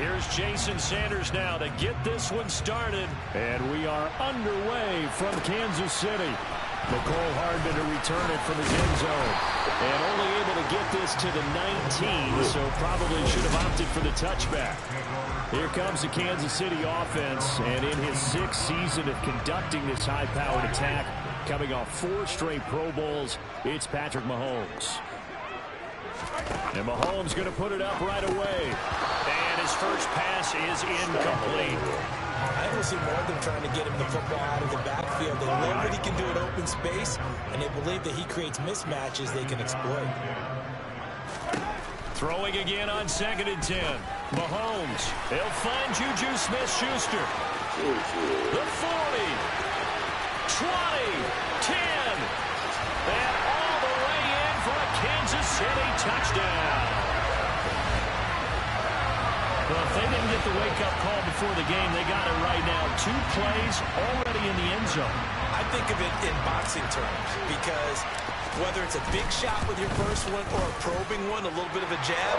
Here's Jason Sanders now to get this one started. And we are underway from Kansas City. McCole Hardman to return it from his end zone. And only able to get this to the 19, so probably should have opted for the touchback. Here comes the Kansas City offense, and in his 6th season of conducting this high-powered attack, coming off 4 straight Pro Bowls, it's Patrick Mahomes. And Mahomes going to put it up right away. And his first pass is incomplete. I don't see more of them trying to get him the football out of the backfield. They know what he can do in open space, and they believe that he creates mismatches they can exploit. Throwing again on 2nd and 10. Mahomes. He'll find Juju Smith-Schuster. The 40. 20. 10. And all the way in for a Kansas City touchdown. Well, if they didn't get the wake-up call before the game, they got it right now. 2 plays already in the end zone. I think of it in boxing terms because whether it's a big shot with your first one or a probing one, a little bit of a jab,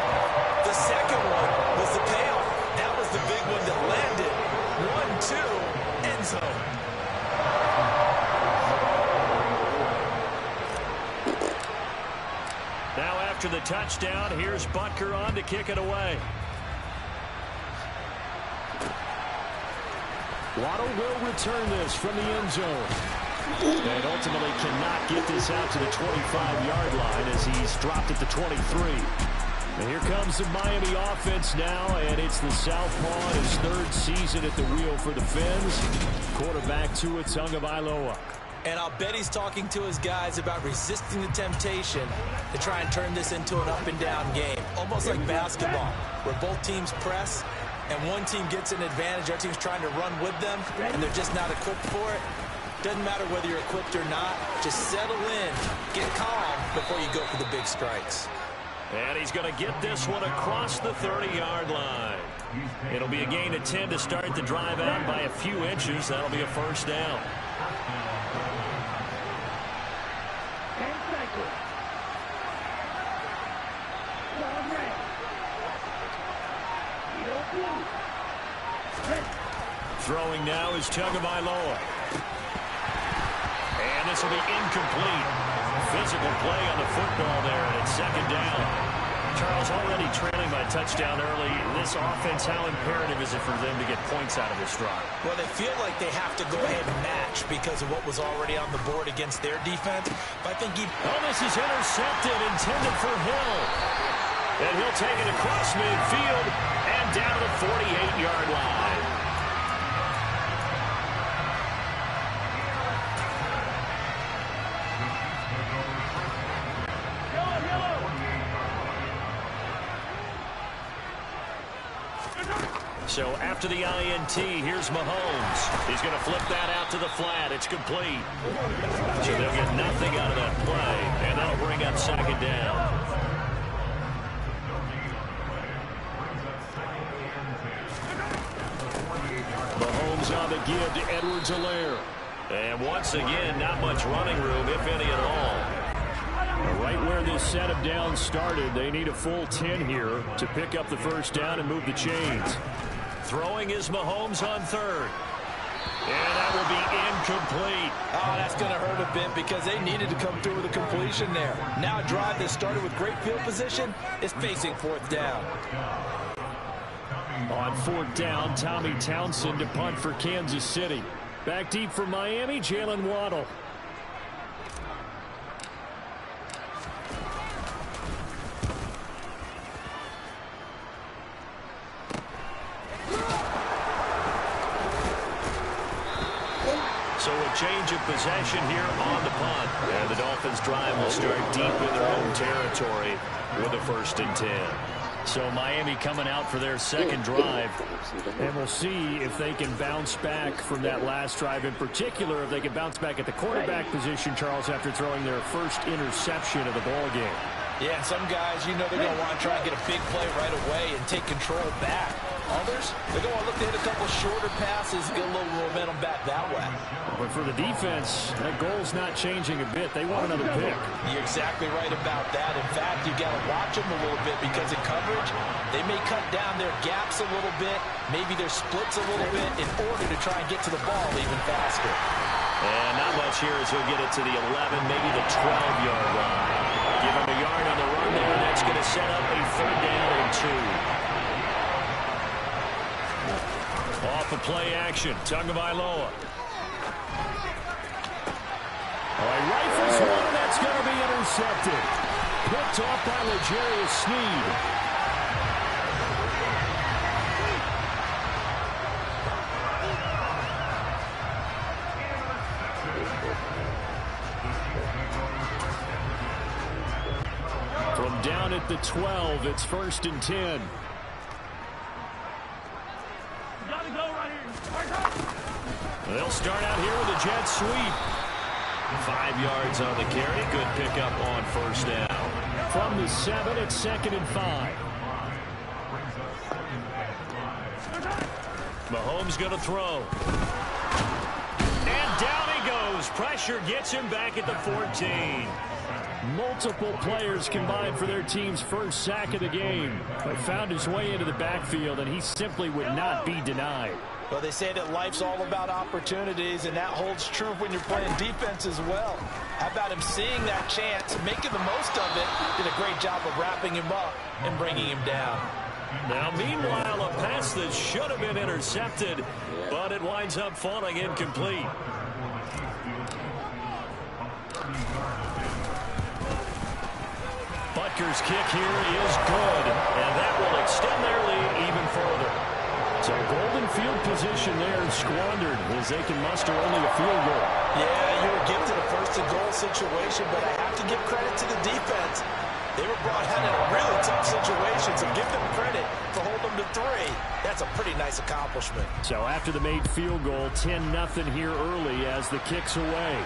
the second one was the payoff. That was the big one that landed. 1-2, end zone. Now after the touchdown, here's Butker on to kick it away. Waddle will return this from the end zone. And ultimately cannot get this out to the 25-yard line as he's dropped at the 23. And here comes the Miami offense now, and it's the Southpaw in his 3rd season at the wheel for the Fins. Quarterback Tua Tagovailoa. And I'll bet he's talking to his guys about resisting the temptation to try and turn this into an up-and-down game. Almost like basketball, where both teams press, and one team gets an advantage, our team's trying to run with them, and they're just not equipped for it. Doesn't matter whether you're equipped or not. Just settle in, get calm before you go for the big strikes. And he's going to get this one across the 30-yard line. It'll be a gain of 10 to start the drive out by a few inches. That'll be a first down. Throwing now is Tagovailoa. And this will be incomplete. Physical play on the football there, and it's 2nd down. Charles, already trailing by touchdown early. This offense, how imperative is it for them to get points out of this drive? Well, they feel like they have to go ahead and match because of what was already on the board against their defense. But I think this is intercepted, intended for Hill. And he'll take it across midfield and down to the 48-yard line. So after the INT, here's Mahomes. He's going to flip that out to the flat. It's complete. So they'll get nothing out of that play, and that'll bring up 2nd down. Mahomes on the give to Edwards-Helaire. And once again, not much running room, if any at all. Right where this set of downs started, they need a full 10 here to pick up the first down and move the chains. Throwing is Mahomes on 3rd. And that will be incomplete. Oh, that's going to hurt a bit because they needed to come through with a completion there. Now a drive that started with great field position is facing 4th down. On 4th down, Tommy Townsend to punt for Kansas City. Back deep for Miami, Jalen Waddle. So a change of possession here on the punt. And the Dolphins' drive will start deep in their own territory with a 1st and 10. So Miami coming out for their 2nd drive. And we'll see if they can bounce back from that last drive. In particular, if they can bounce back at the quarterback position, Charles, after throwing their first interception of the ball game. Yeah, and some guys, you know they're going to want to try and get a big play right away and take control back. Others, they're going to look to hit a couple shorter passes, get a little momentum back that way. But for the defense, that goal's not changing a bit. They want another pick. You're exactly right about that. In fact, you got to watch them a little bit because in coverage, they may cut down their gaps a little bit, maybe their splits a little bit in order to try and get to the ball even faster. And not much here as he'll get it to the 11, maybe the 12-yard line. Give him a yard on the run there, and that's going to set up a 3rd down and 2. Off of play action, Tagovailoa. He rifles one, that's going to be intercepted. Picked off by L'Jarius Sneed. From down at the 12, it's 1st and 10. They'll start out here with a jet sweep. 5 yards on the carry. Good pickup on 1st down. From the 7, it's 2nd and 5. Mahomes going to throw. And down he goes. Pressure gets him back at the 14. Multiple players combined for their team's 1st sack of the game. But found his way into the backfield, and he simply would not be denied. Well, they say that life's all about opportunities, and that holds true when you're playing defense as well. How about him seeing that chance, making the most of it, did a great job of wrapping him up and bringing him down. Now, meanwhile, a pass that should have been intercepted, but it winds up falling incomplete. Butker's kick here is good, and that will extend their lead even further. So golden field position there squandered as they can muster only a field goal. Yeah, you were gifted a 1st-and-goal situation, but I have to give credit to the defense. They were brought out in a really tough situation, so give them credit for holding them to 3. That's a pretty nice accomplishment. So after the made field goal, 10-0 here early as the kick's away.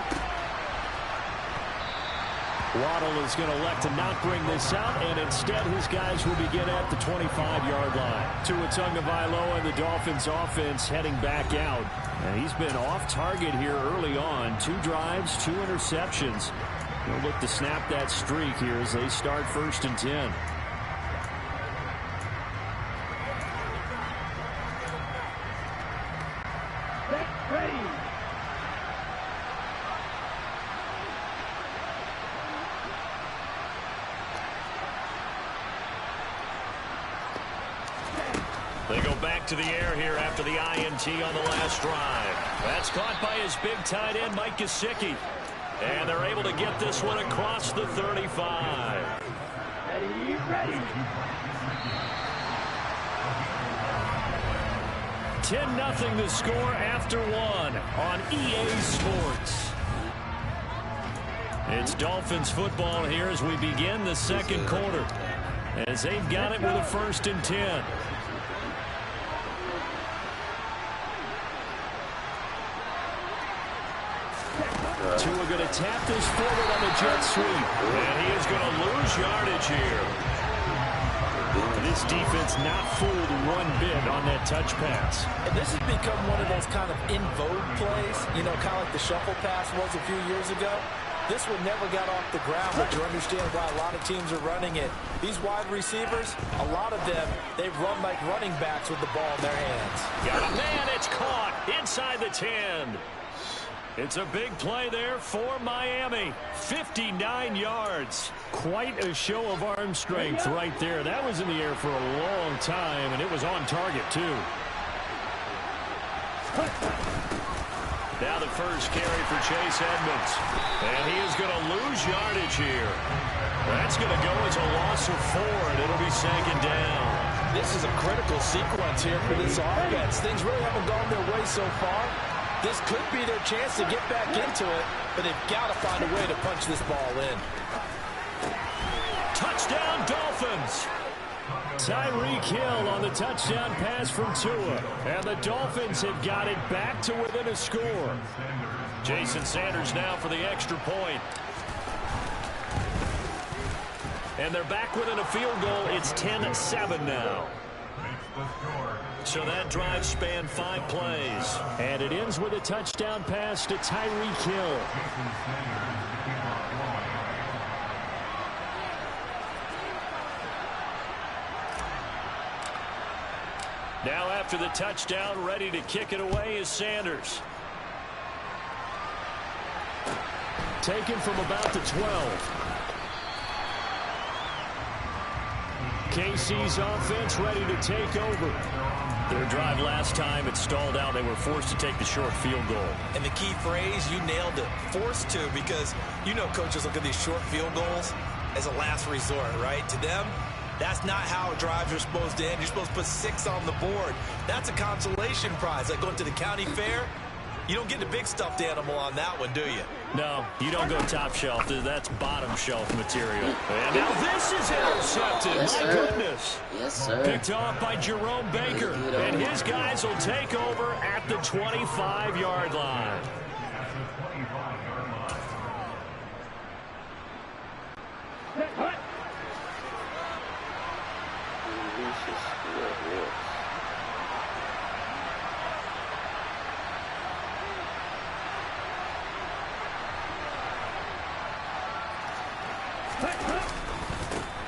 Waddle is going to elect to not bring this out, and instead his guys will begin at the 25-yard line. Tua Tagovailoa and the Dolphins offense heading back out. And he's been off target here early on. 2 drives, 2 interceptions. They'll look to snap that streak here as they start 1st and 10. They go back to the air here after the INT on the last drive. That's caught by his big tight end, Mike Gesicki. And they're able to get this one across the 35. 10-0 the score after 1 on EA Sports. It's Dolphins football here as we begin the 2nd quarter. As they've got it with a 1st and 10. Tua going to tap this forward on the jet sweep. And he is going to lose yardage here. This defense not fooled one bit on that touch pass. And this has become one of those kind of in vogue plays, you know, kind of like the shuffle pass was a few years ago. This one never got off the ground, but you understand why a lot of teams are running it. These wide receivers, a lot of them, they run like running backs with the ball in their hands. Got a man, it's caught inside the 10. It's a big play there for Miami. 59 yards. Quite a show of arm strength right there. That was in the air for a long time, and it was on target, too. Now the first carry for Chase Edmonds. And he is going to lose yardage here. That's going to go as a loss of 4, and it'll be 2nd down. This is a critical sequence here for this offense. Things really haven't gone their way so far. This could be their chance to get back into it, but they've got to find a way to punch this ball in. Touchdown, Dolphins! Tyreek Hill on the touchdown pass from Tua. And the Dolphins have got it back to within a score. Jason Sanders now for the extra point. And they're back within a field goal. It's 10-7 now. So that drive spanned 5 plays. And it ends with a touchdown pass to Tyreek Hill. Now after the touchdown, ready to kick it away is Sanders. Taken from about the 12. KC's offense ready to take over. Their drive last time, it stalled out. They were forced to take the short field goal. And the key phrase, you nailed it. Forced to, because you know coaches look at these short field goals as a last resort, right? To them, that's not how drives are supposed to end. You're supposed to put 6 on the board. That's a consolation prize. Like going to the county fair, you don't get the big stuffed animal on that one, do you? No, you don't go top shelf. That's bottom shelf material. And now this is intercepted. Yes, My sir. goodness. Yes, sir. Picked off by Jerome Baker. And his guys will take over at the 25-yard line.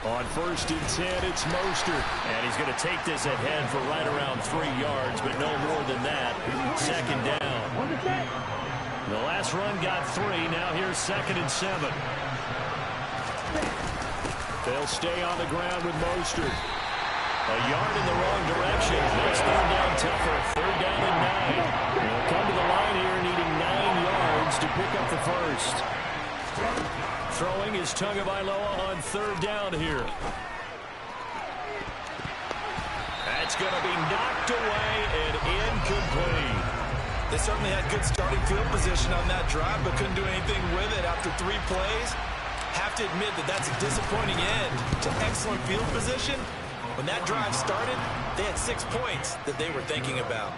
On 1st and 10, it's Mostert. And he's going to take this ahead for right around 3 yards, but no more than that. 2nd down. The last run got 3. Now here's 2nd and 7. They'll stay on the ground with Mostert. A yard in the wrong direction. Makes 3rd down tougher. 3rd down and 9. They'll come to the line here needing 9 yards to pick up the first. Throwing is Tagovailoa on 3rd down here. That's going to be knocked away and incomplete. They certainly had good starting field position on that drive, but couldn't do anything with it after 3 plays. Have to admit that that's a disappointing end to excellent field position. When that drive started, they had 6 points that they were thinking about.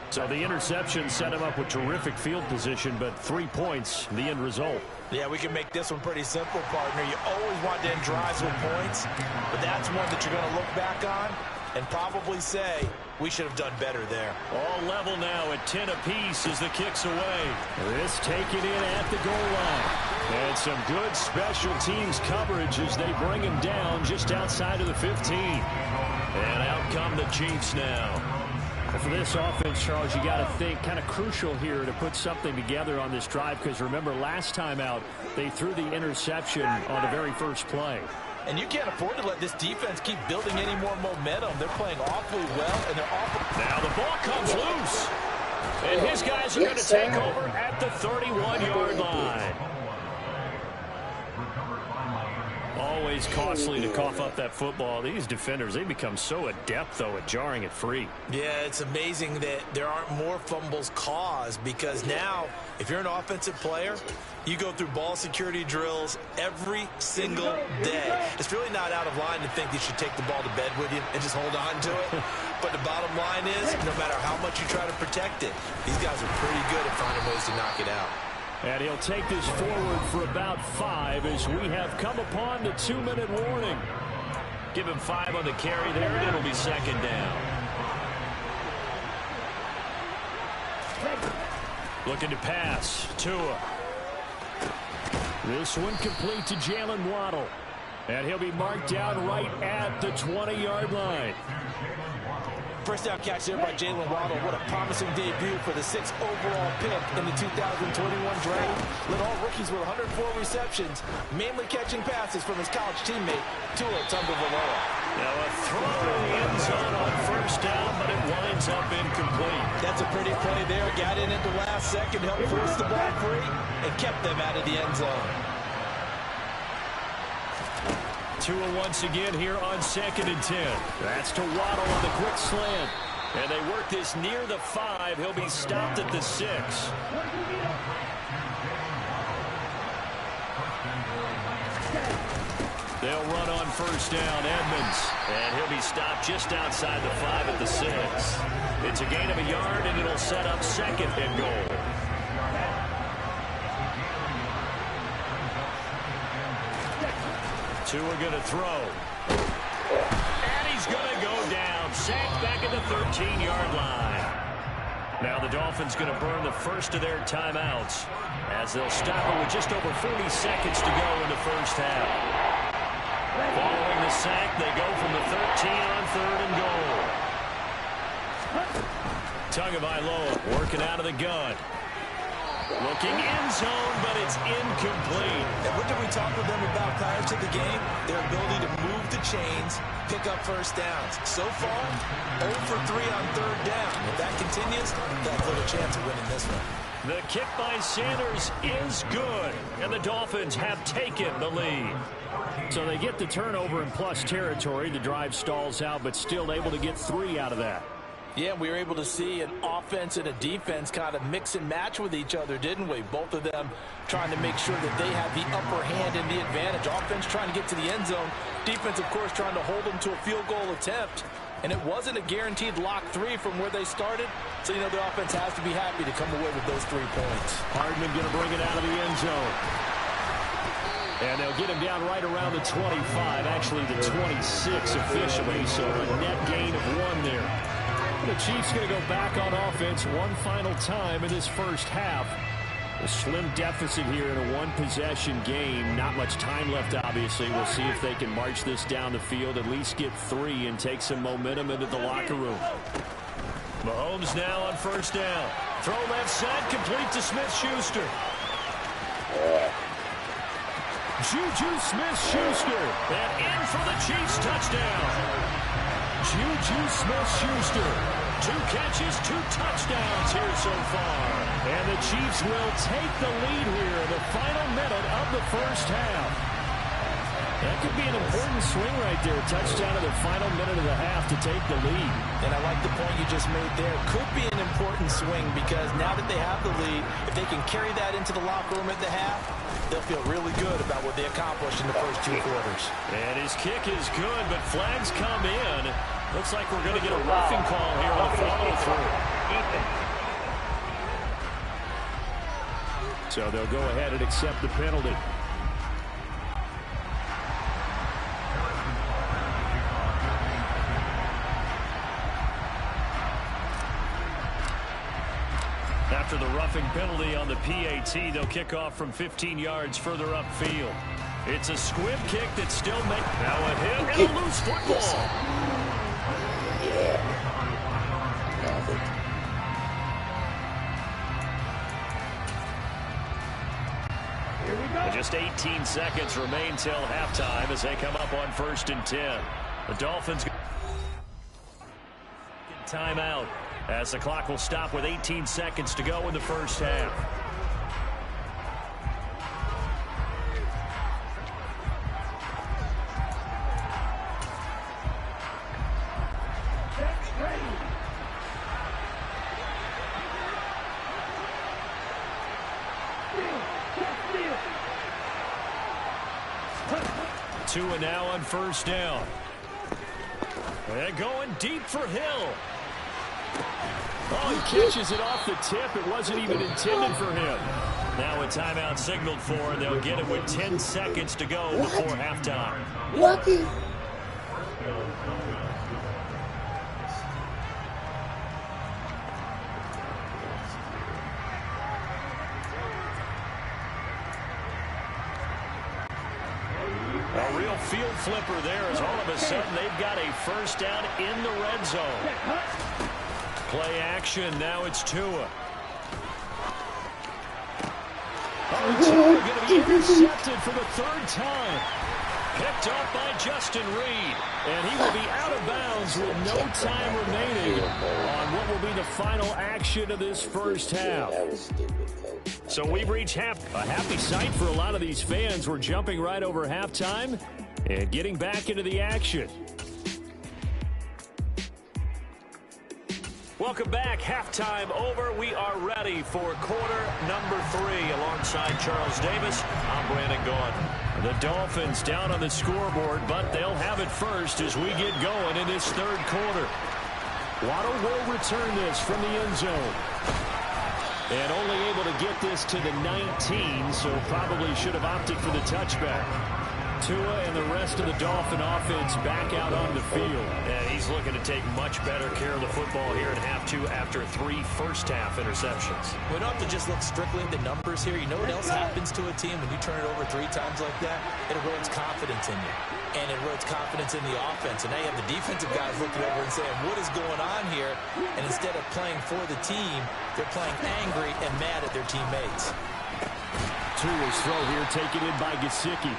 So the interception set him up with terrific field position, but 3 points, the end result. Yeah, we can make this one pretty simple, partner. You always want to end drives with points, but that's one that you're going to look back on and probably say, we should have done better there. All level now at 10 apiece as the kick's away. This taken in at the goal line. And some good special teams coverage as they bring him down just outside of the 15. And out come the Chiefs now. For this offense, Charles, you got to think kind of crucial here to put something together on this drive, because remember last time out they threw the interception on the very first play. And you can't afford to let this defense keep building any more momentum. They're playing awfully well, and they're awful. Now the ball comes loose. And his guys are going to take over at the 31-yard line. Always costly to cough up that football. These defenders, they become so adept, though, at jarring it free. Yeah, it's amazing that there aren't more fumbles caused, because now, if you're an offensive player, you go through ball security drills every single day. It's really not out of line to think you should take the ball to bed with you and just hold on to it. But the bottom line is, no matter how much you try to protect it, these guys are pretty good at finding ways to knock it out. And he'll take this forward for about 5 as we have come upon the 2-minute warning. Give him 5 on the carry there, and it'll be 2nd down. Looking to pass. Tua. This one complete to Jalen Waddle. And he'll be marked down right at the 20-yard line. First down catch there by Jalen Waddle. What a promising debut for the 6th overall pick in the 2021 draft. Led all rookies with 104 receptions, mainly catching passes from his college teammate, Tua Tagovailoa. Now a throw in the end zone on 1st down, but it winds up incomplete. That's a pretty play there. Got in at the last second, helped force the ball free, and kept them out of the end zone. Tua once again here on 2nd and 10. That's to Waddle on the quick slant. And they work this near the 5. He'll be stopped at the 6. They'll run on 1st down, Edmonds. And he'll be stopped just outside the 5 at the 6. It's a gain of a yard, and it'll set up 2nd and goal. Tua going to throw. And he's going to go down. Sacked back at the 13-yard line. Now the Dolphins going to burn the first of their timeouts as they'll stop it with just over 40 seconds to go in the first half. Following the sack, they go from the 13 on 3rd and goal. Tagovailoa working out of the gun. Looking end zone, but it's incomplete. And what did we talk with them about prior to the game? Their ability to move the chains, pick up first downs. So far, 0 for 3 on 3rd down. If that continues, they'll have little chance of winning this one. The kick by Sanders is good, and the Dolphins have taken the lead. So they get the turnover in plus territory. The drive stalls out, but still able to get 3 out of that. Yeah, we were able to see an offense and a defense kind of mix and match with each other, didn't we? Both of them trying to make sure that they have the upper hand and the advantage. Offense trying to get to the end zone. Defense, of course, trying to hold them to a field goal attempt. And it wasn't a guaranteed lock 3 from where they started. So, you know, the offense has to be happy to come away with those 3 points. Hardman going to bring it out of the end zone. And they'll get him down right around the 25, actually the 26 officially. So a net gain of 1 there. The Chiefs going to go back on offense one final time in this first half. A slim deficit here in a one-possession game. Not much time left, obviously. We'll see if they can march this down the field, at least get 3 and take some momentum into the locker room. Mahomes now on first down. Throw left side, complete to Smith-Schuster. Juju Smith-Schuster. And in for the Chiefs touchdown. Juju Smith-Schuster. 2 catches, 2 touchdowns here so far. And the Chiefs will take the lead here in the final minute of the first half. That could be an important swing right there. Touchdown in the final minute of the half to take the lead. And I like the point you just made there. Could be an important swing because now that they have the lead, if they can carry that into the locker room at the half, they'll feel really good about what they accomplished in the first 2 quarters. And his kick is good, but flags come in. Looks like we're going to get a roughing call here on the follow-through. So they'll go ahead and accept the penalty. After the roughing penalty on the PAT, they'll kick off from 15 yards further upfield. It's a squib kick that still makes... Now a hit and a loose football. Just 18 seconds remain till halftime as they come up on 1st and 10. The Dolphins timeout as the clock will stop with 18 seconds to go in the first half. Tua now on first down. And going deep for Hill. Oh, he catches it off the tip. It wasn't even intended for him. Now a timeout signaled for, and they'll get it with 10 seconds to go before halftime. Lucky. A real field flipper there as all of a sudden they've got a first down in the red zone. Play action. Now it's Tua. Oh, Tua going to be intercepted for the 3rd time. Picked off by Justin Reed. And he will be out of bounds with no time remaining on what will be the final action of this first half. So we've reached a happy sight for a lot of these fans. We're jumping right over halftime and getting back into the action. Welcome back. Halftime over. We are ready for quarter number 3. Alongside Charles Davis, I'm Brandon Gordon. The Dolphins down on the scoreboard, but they'll have it first as we get going in this 3rd quarter. Waddle will return this from the end zone. And only able to get this to the 19, so probably should have opted for the touchback. Tua and the rest of the Dolphin offense back out on the field. And he's looking to take much better care of the football here in half two after 3 first-half interceptions. We don't have to just look strictly at the numbers here. You know what else happens to a team when you turn it over 3 times like that? It erodes confidence in you. And it erodes confidence in the offense. And now you have the defensive guys looking over and saying, what is going on here? And instead of playing for the team, they're playing angry and mad at their teammates. Tua's throw here taken in by Gesicki.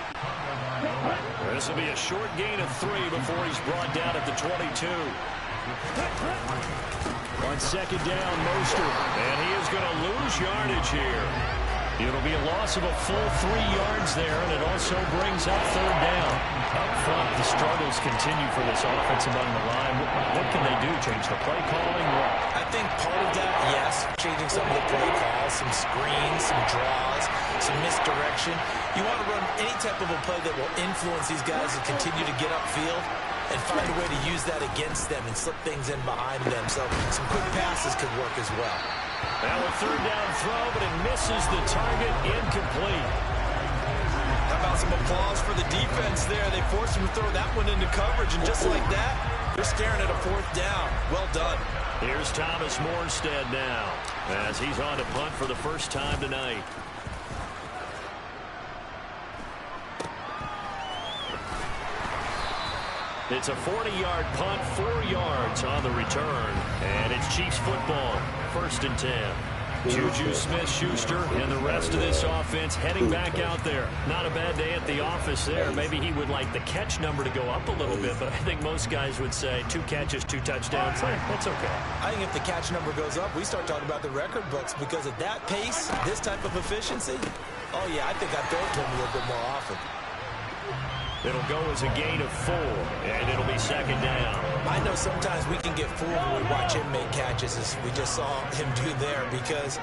This will be a short gain of 3 before he's brought down at the 22. On second down, Mostert. And he is going to lose yardage here. It'll be a loss of a full 3 yards there, and it also brings up third down. Up front, the struggles continue for this offense among the line. What can they do? Change the play calling? I think part of that, yes, changing some of the play calls, some screens, some draws, some misdirection. You want to run any type of a play that will influence these guys to continue to get upfield and find a way to use that against them and slip things in behind them. So some quick passes could work as well. Now a third down throw, but it misses the target, incomplete. How about some applause for the defense there? They forced him to throw that one into coverage, and just like that, they're staring at a 4th down. Well done. Here's Thomas Morstead now, as he's on to punt for the first time tonight. It's a 40-yard punt, 4 yards on the return, and it's Chiefs football, 1st and 10. Juju Smith-Schuster and the rest of this offense heading back out there. Not a bad day at the office there. Maybe he would like the catch number to go up a little bit, but I think most guys would say 2 catches, 2 touchdowns. That's okay. I think if the catch number goes up, we start talking about the record books, because at that pace, this type of efficiency, oh yeah, I think I'd throw it to him a little bit more often. It'll go as a gain of 4, and it'll be second down. I know sometimes we can get fooled when we watch him make catches, as we just saw him do there, because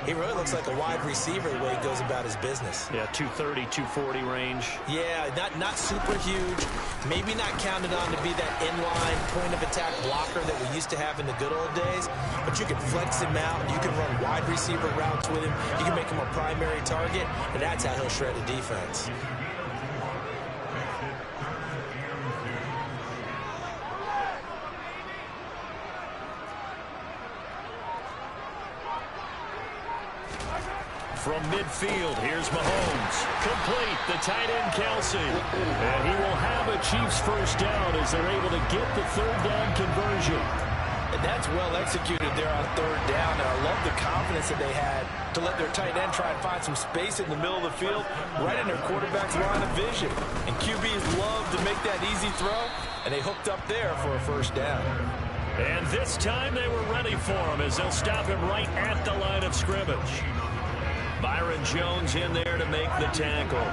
he really looks like a wide receiver the way he goes about his business. Yeah, 230, 240 range. Yeah, not super huge. Maybe not counted on to be that inline point-of-attack blocker that we used to have in the good old days, but you can flex him out. You can run wide receiver routes with him. You can make him a primary target, and that's how he'll shred a defense. From midfield, here's Mahomes. Complete, the tight end Kelsey. And he will have a Chiefs first down as they're able to get the third down conversion. And that's well executed there on third down. And I love the confidence that they had to let their tight end try and find some space in the middle of the field, right in their quarterback's line of vision. And QBs love to make that easy throw, and they hooked up there for a first down. And this time they were ready for him as they'll stop him right at the line of scrimmage. Byron Jones in there to make the tackle.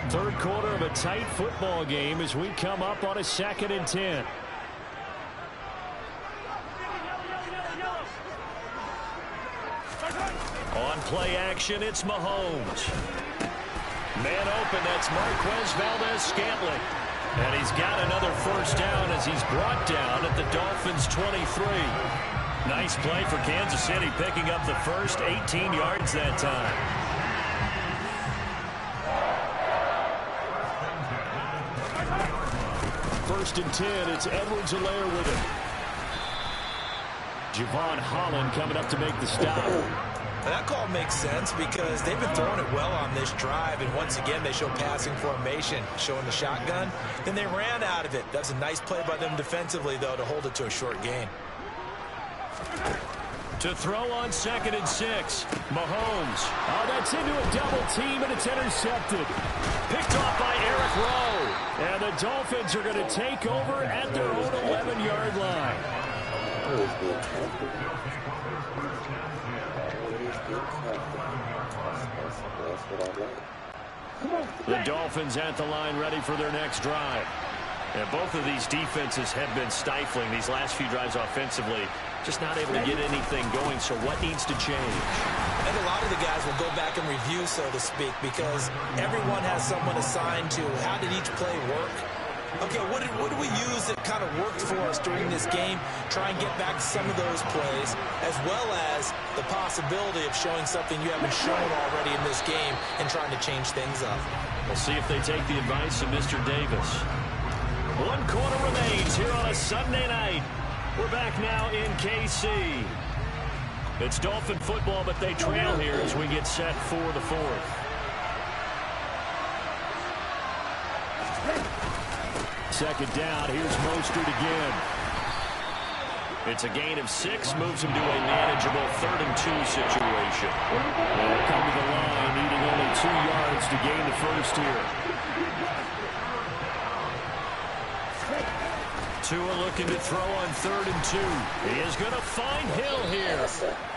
Third quarter of a tight football game as we come up on a 2nd and 10. On play action, it's Mahomes. Man open, that's Marquez Valdez-Scantling. And he's got another first down as he's brought down at the Dolphins' 23. Nice play for Kansas City, picking up the first, 18 yards that time. First and 10, it's Edwards-Helaire with it. Javon Holland coming up to make the stop. And that call makes sense because they've been throwing it well on this drive, and once again they show passing formation, showing the shotgun. Then they ran out of it. That's a nice play by them defensively, though, to hold it to a short gain. To throw on 2nd and 6, Mahomes. Oh, that's into a double team, and it's intercepted. Picked off by Eric Rowe. And the Dolphins are going to take over at their own 11-yard line. The Dolphins at the line, ready for their next drive. And both of these defenses have been stifling these last few drives offensively. Just not able to get anything going, so what needs to change? And a lot of the guys will go back and review, so to speak, because everyone has someone assigned to how did each play work. Okay, what did we use that kind of worked for us during this game? Try and get back to some of those plays, as well as the possibility of showing something you haven't shown already in this game and trying to change things up. We'll see if they take the advice of Mr. Davis. 1 quarter remains here on a Sunday night. We're back now in KC. It's Dolphin football, but they trail here as we get set for the fourth. Second down, here's Mostert again. It's a gain of 6, moves him to a manageable 3rd-and-2 situation. They'll come to the line, needing only 2 yards to gain the first here. Tua looking to throw on 3rd-and-2. He is going to find Hill here.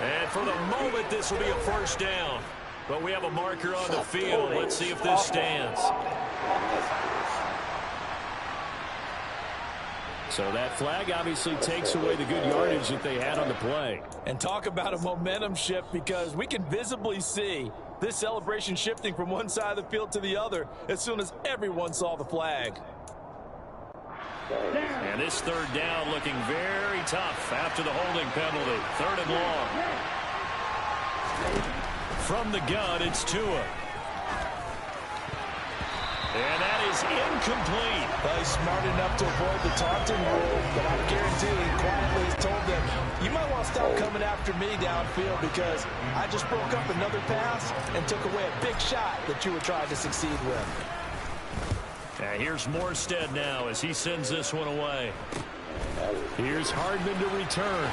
And for the moment, this will be a first down. But we have a marker on the field. Let's see if this stands. So that flag obviously takes away the good yardage that they had on the play. And talk about a momentum shift, because we can visibly see this celebration shifting from one side of the field to the other as soon as everyone saw the flag. And this 3rd down looking very tough after the holding penalty. 3rd and long. From the gun, it's Tua. And that is incomplete. Well, he's smart enough to avoid the taunting rule, but I guarantee he quietly has told them, you might want to stop coming after me downfield, because I just broke up another pass and took away a big shot that you were trying to succeed with. And here's Morstead now as he sends this one away. Here's Hardman to return.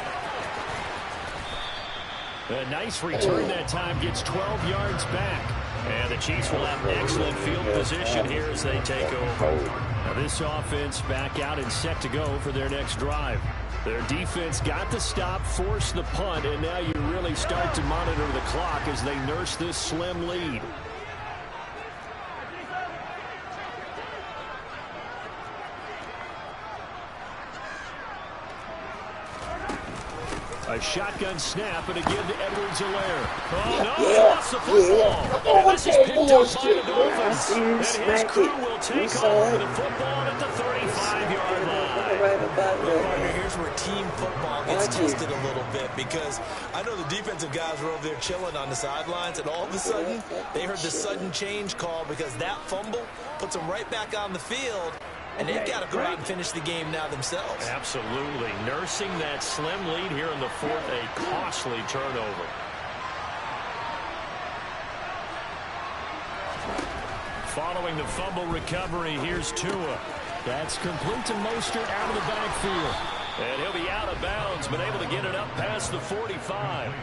A nice return that time, gets 12 yards back. And the Chiefs will have excellent field position here as they take over. Now this offense back out and set to go for their next drive. Their defense got the stop, forced the punt, and now you really start to monitor the clock as they nurse this slim lead. A shotgun snap and a give to Edwards-Helaire. Oh, no, he lost the football. And this is picked up by the Dolphins. And his crew will take over the football at the 35-yard line. Partner, here's where team football gets tested a little bit, because I know the defensive guys were over there chilling on the sidelines, and all of a sudden, they heard the sudden change call, because that fumble puts them right back on the field. And they've got to go out and finish the game now themselves. Absolutely. Nursing that slim lead here in the fourth, a costly turnover. Following the fumble recovery, here's Tua. That's complete to Mostert out of the backfield. And he'll be out of bounds, but able to get it up past the 45.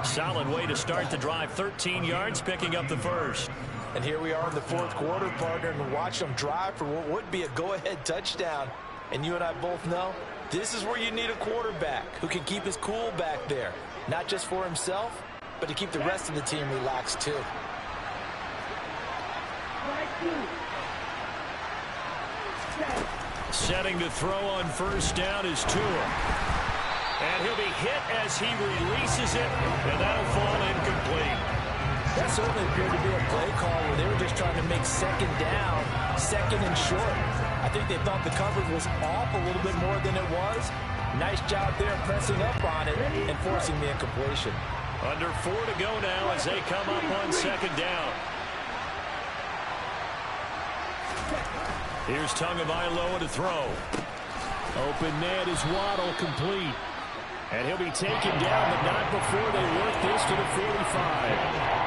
Solid way to start the drive. 13 yards, picking up the first. And here we are in the fourth quarter, partner, and watch them drive for what would be a go-ahead touchdown. And you and I both know this is where you need a quarterback who can keep his cool back there. Not just for himself, but to keep the rest of the team relaxed too. Setting to throw on first down is Tua. And he'll be hit as he releases it, and that'll fall incomplete. That certainly appeared to be a play call where they were just trying to make second down, second and short. I think they thought the coverage was off a little bit more than it was. Nice job there pressing up on it and forcing the incompletion. Under 4 to go now as they come up on second down. Here's Tagovailoa to throw. Open man is Waddle, complete. And he'll be taken down, but not before they work this to the 45.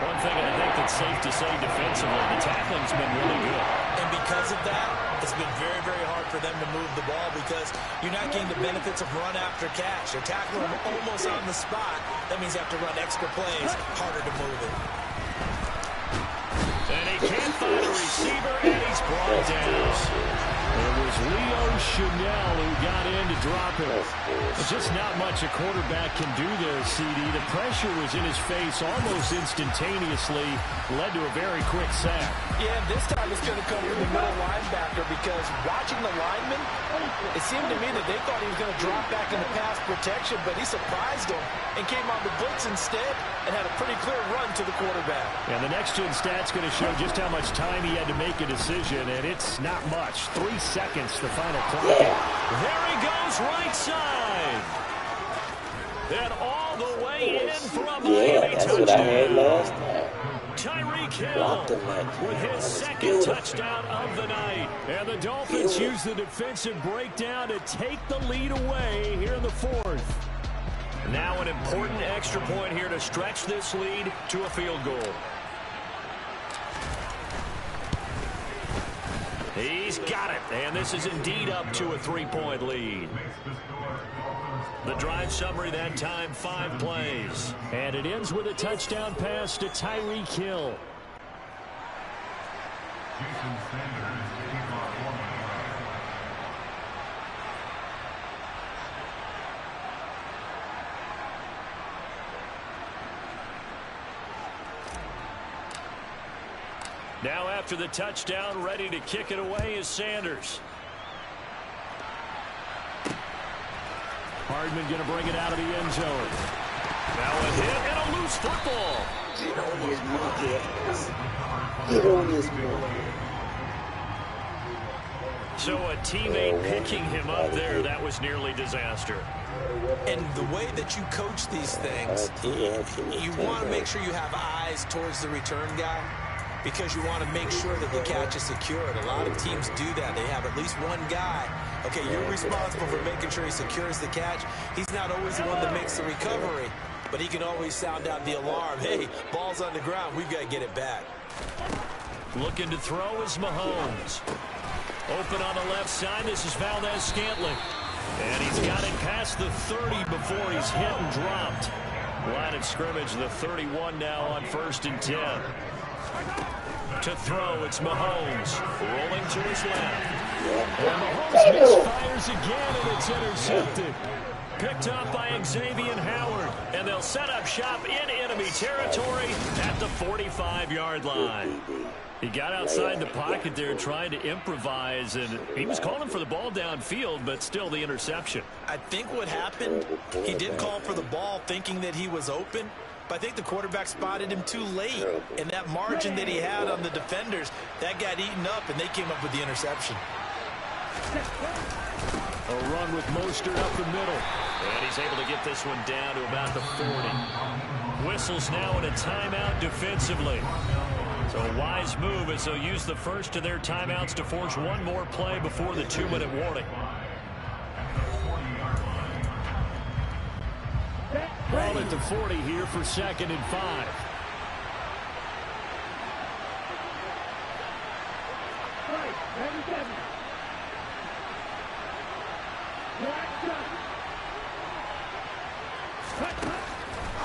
One thing I think that's safe to say defensively, the tackling's been really good. And because of that, it's been very, very hard for them to move the ball, because you're not getting the benefits of run after catch. You're tackling them almost on the spot. That means you have to run extra plays, harder to move it. And he can't find a receiver, and he's brought down. It was Leo Chanel who got in to drop it. It's just not much a quarterback can do there, CD. The pressure was in his face almost instantaneously, led to a very quick sack. Yeah, this time it's going to come from the middle linebacker, because watching the lineman, it seemed to me that they thought he was going to drop back into pass protection, but he surprised them and came on the blitz instead and had a pretty clear run to the quarterback. And the next-gen stat's going to show just how much time he had to make a decision, and it's not much. 3 seconds, the final clock. There he goes, right side. And all the way in for a Miami touchdown. Tyreek Hill with his second touchdown of the night. And the Dolphins use the defensive breakdown to take the lead away here in the fourth. Now an important extra point here to stretch this lead to a field goal. He's got it, and this is indeed up to a 3-point lead. The drive summary that time, 5 plays. And it ends with a touchdown pass to Tyreek Hill. Now after the touchdown, ready to kick it away is Sanders. Hardman going to bring it out of the end zone. Now a hit and a loose football. Get on his monkey ass. Get on his monkey. So a teammate picking him up there, that was nearly disaster. And the way that you coach these things, you want to make sure you have eyes towards the return guy, because you want to make sure that the catch is secured. A lot of teams do that. They have at least one guy. Okay, you're responsible for making sure he secures the catch. He's not always the one that makes the recovery, but he can always sound out the alarm. Hey, ball's on the ground. We've got to get it back. Looking to throw is Mahomes. Open on the left side. This is Valdez-Scantling. And he's got it past the 30 before he's hit and dropped. Line of scrimmage, the 31 now on 1st and 10. To throw, it's Mahomes. Rolling to his left. And Mahomes misfires again, and it's intercepted. Picked up by Xavier Howard. And they'll set up shop in enemy territory at the 45-yard line. He got outside the pocket there trying to improvise, and he was calling for the ball downfield, but still the interception. I think what happened, he did call for the ball thinking that he was open, but I think the quarterback spotted him too late. And that margin that he had on the defenders, that got eaten up, and they came up with the interception. A run with Mostert up the middle. And he's able to get this one down to about the 40. Whistles now in a timeout defensively. So a wise move as they'll use the first of their timeouts to force one more play before the 2-minute warning. Ball at the 40 here for 2nd and 5.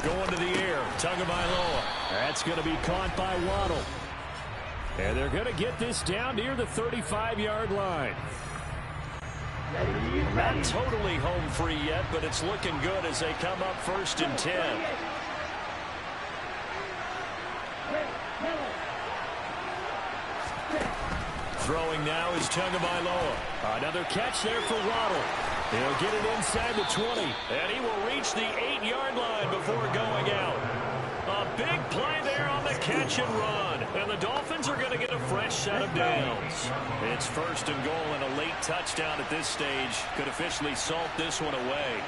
Going to the air, Tagovailoa. That's going to be caught by Waddle. And they're going to get this down near the 35-yard line. Not totally home free yet, but it's looking good as they come up 1st and 10. Throwing now is Tagovailoa. Another catch there for Waddle. He'll get it inside the 20, and he will reach the 8-yard line before going out. A big play there on the catch and run, and the Dolphins are going to get a fresh set of downs. It's 1st and goal, and a late touchdown at this stage could officially salt this one away.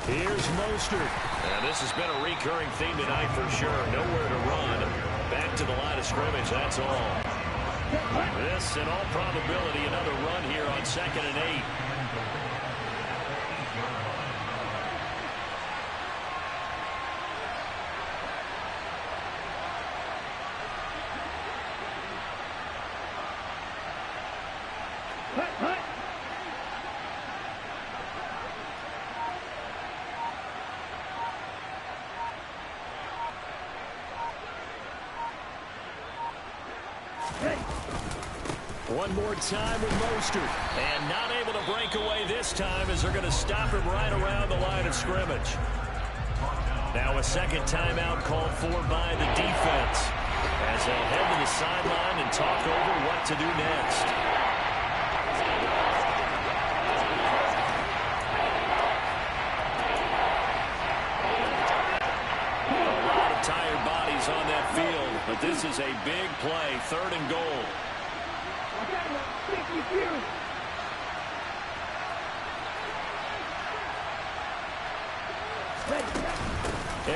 Here's Mostert. And this has been a recurring theme tonight for sure. Nowhere to run. Back to the line of scrimmage, that's all. This, in all probability, another run here on 2nd and 8. One more time with Mostert. And not able to break away this time as they're going to stop him right around the line of scrimmage. Now a second timeout called for by the defense as they'll head to the sideline and talk over what to do next. A lot of tired bodies on that field, but this is a big play, 3rd and goal.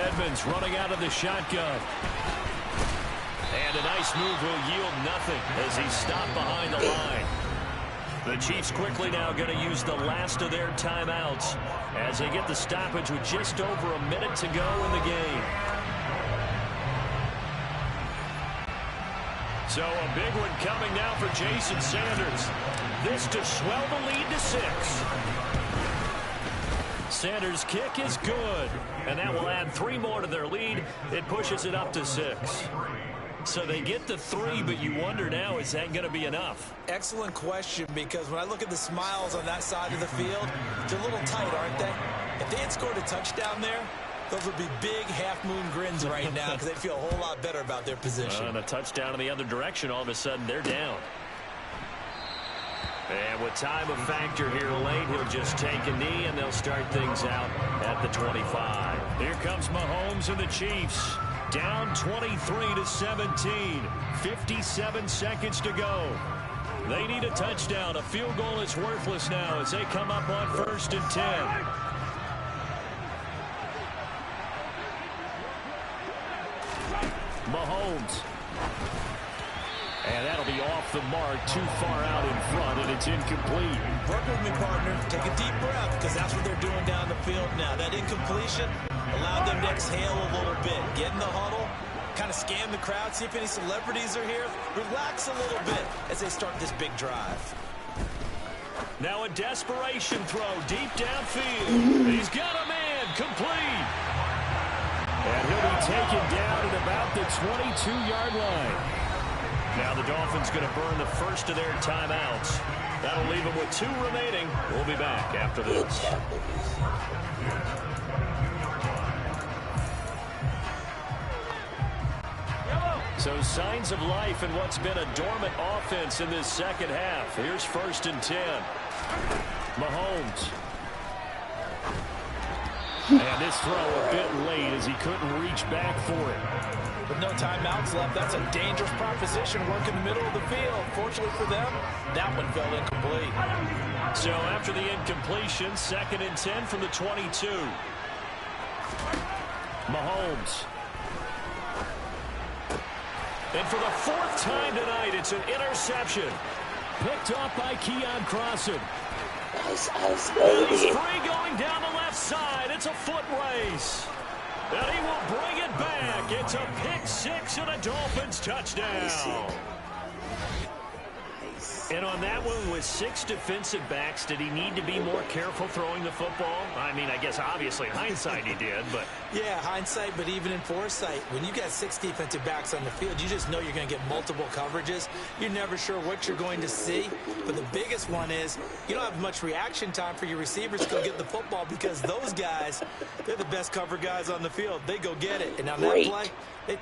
Edmonds running out of the shotgun. And a nice move will yield nothing as he's stopped behind the line. The Chiefs quickly now going to use the last of their timeouts as they get the stoppage with just over a minute to go in the game. So a big one coming now for Jason Sanders. This to swell the lead to 6. Sanders' kick is good, and that will add 3 more to their lead. It pushes it up to 6. So they get the 3, but you wonder now, is that going to be enough? Excellent question, because when I look at the smiles on that side of the field, they're a little tight, aren't they? If they had scored a touchdown there, those would be big half-moon grins right now because they feel a whole lot better about their position. And a touchdown in the other direction, all of a sudden they're down. And with time a factor here late, he'll just take a knee, and they'll start things out at the 25. Here comes Mahomes and the Chiefs. Down 23-17. 57 seconds to go. They need a touchdown. A field goal is worthless now as they come up on 1st and 10. Mahomes. And that'll be off the mark, too far out in front, and it's incomplete. Work with me, partner. Take a deep breath, because that's what they're doing down the field now. That incompletion allowed them to exhale a little bit. Get in the huddle, kind of scan the crowd, see if any celebrities are here. Relax a little bit as they start this big drive. Now a desperation throw deep downfield. He's got a man, complete. And he'll be taken down at about the 22-yard line. Now the Dolphins going to burn the first of their timeouts. That'll leave them with 2 remaining. We'll be back after this. So signs of life in what's been a dormant offense in this second half. Here's 1st and 10. Mahomes. And this throw a bit late as he couldn't reach back for it. With no timeouts left, that's a dangerous proposition. Work in the middle of the field. Fortunately for them, that one fell incomplete. So after the incompletion, 2nd and 10 from the 22. Mahomes. And for the 4th time tonight, it's an interception. Picked off by Keon Crossan. Nice, and he's free going down the left side. It's a foot race. And he will bring it back. It's a pick 6 and a Dolphins touchdown. And on that one, with 6 defensive backs, did he need to be more careful throwing the football? I mean, I guess obviously hindsight he did, but... Yeah, hindsight, but even in foresight, when you got 6 defensive backs on the field, you just know you're going to get multiple coverages. You're never sure what you're going to see. But the biggest one is you don't have much reaction time for your receivers to go get the football because those guys, they're the best cover guys on the field. They go get it. And on that play,